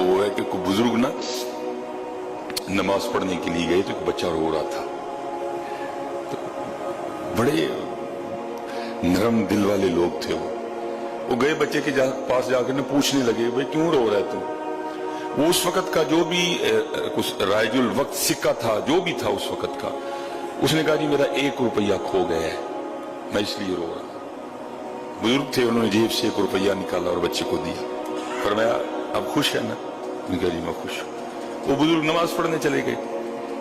وہ ہے کہ کوئی بزرگ نا نماز پڑھنے کے لیے گئے تو ایک بچہ رو رہا تھا، تو بڑے نرم دل والے لوگ تھے، وہ گئے بچے کے پاس جا کر پوچھنے لگے بھائی کیوں رو رہا ہے تو؟ وہ اس وقت کا جو بھی رائج الوقت سکہ تھا، جو بھی تھا اس وقت کا، اس نے کہا جی میرا 1 روپیہ کھو گیا ہے، میں اس لیے رو رہا ہوں۔ بزرگ تھے، انہوں نے جیب سے 1 روپیہ نکالا اور بچے کو دیا، فرمایا اب خوش ہے نا؟ میں کہا جی میں خوش ہوں۔ وہ بزرگ نماز پڑھنے چلے گئے،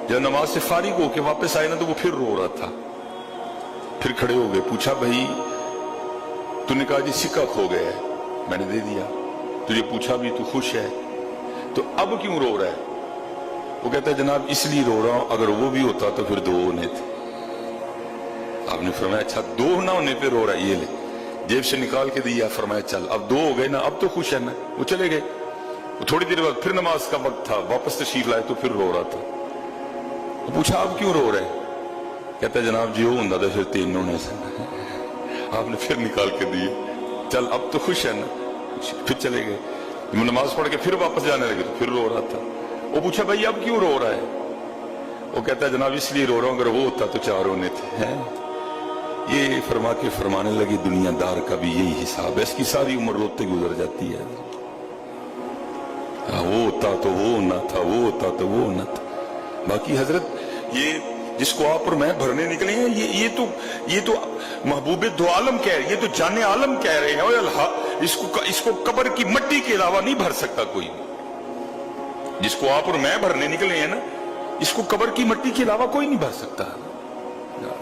جب نماز سے فارغ ہو کے واپس آئے نا تو وہ پھر رو رہا تھا، پھر کھڑے ہو گئے، پوچھا بھائی تو نے کہا جی سکہ کھو گیا ہے، میں نے دے دیا، تجھے پوچھا بھی تو خوش ہے، تو اب کیوں رو رہا ہے؟ وہ کہتا ہے جناب اس لیے رو رہا ہوں، اگر وہ بھی ہوتا تو پھر 2 ہونے تھے۔ آپ نے فرمایا اچھا 2 نہ ہونے پہ رو رہا ہے، یہ لے، جیب سے نکال کے دیا، فرمایا چل اب 2 ہو گئے نا، اب تو خوش ہے نا۔ وہ چلے گئے، وہ تھوڑی دیر بعد پھر نماز کا وقت تھا، واپس تشریف لائے تو پھر رو رہا تھا۔ وہ پوچھا اب کیوں رو رہا ہے؟ کہتا ہے جناب جی وہ ہوں تھا پھر 3 ہونے سے۔ آپ نے پھر نکال کے دیے، چل اب تو خوش ہے نا، پھر چلے گئے، نماز پڑھ کے پھر واپس جانے لگے تو پھر رو رہا تھا۔ وہ پوچھا بھائی اب کیوں رو رہا ہے؟ وہ کہتا ہے جناب اس لیے رو رہا ہوں، اگر وہ ہوتا تو 4 ہونے تھے۔ یہ فرما کے فرمانے لگے دنیا دار کا بھی یہی حساب ہے، اس کی ساری عمر روتے گزر جاتی ہے، وہ ہوتا تو وہ نہ تھا، وہ ہوتا تو وہ نہ تھا۔ باقی حضرت یہ جس کو آپ اور میں بھرنے نکلے ہیں، یہ تو محبوب دو عالم کہہ رہے ہیں، یہ تو جان عالم کہہ رہے ہیں، اوے اللہ اس کو قبر کی مٹی کے علاوہ نہیں بھر سکتا کوئی۔ جس کو آپ اور میں بھرنے نکلے ہیں نا، اس کو قبر کی مٹی کے علاوہ کوئی نہیں بھر سکتا۔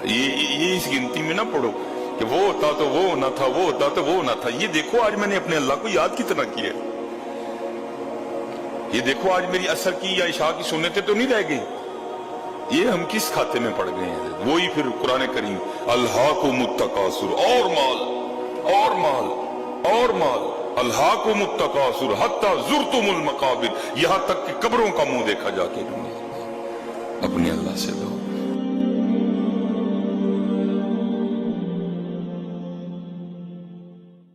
یہ اس گنتی میں نہ پڑھو کہ وہ ہوتا تو وہ نہ تھا، وہ ہوتا تو وہ نہ تھا۔ یہ دیکھو آج میں نے اپنے اللہ کو یاد کتنا کیا ہے، یہ دیکھو آج میری عصر کی یا عشاء کی سنتیں تو نہیں رہ گئی، یہ ہم کس کھاتے میں پڑ گئے ہیں؟ وہی پھر قرآن کریم الہاکم التکاثر، اور مال اور مال اور مال، الہاکم التکاثر حتی زرتم المقابر، یہاں تک کہ قبروں کا منہ دیکھا جا کے۔ اپنے اللہ سے لو۔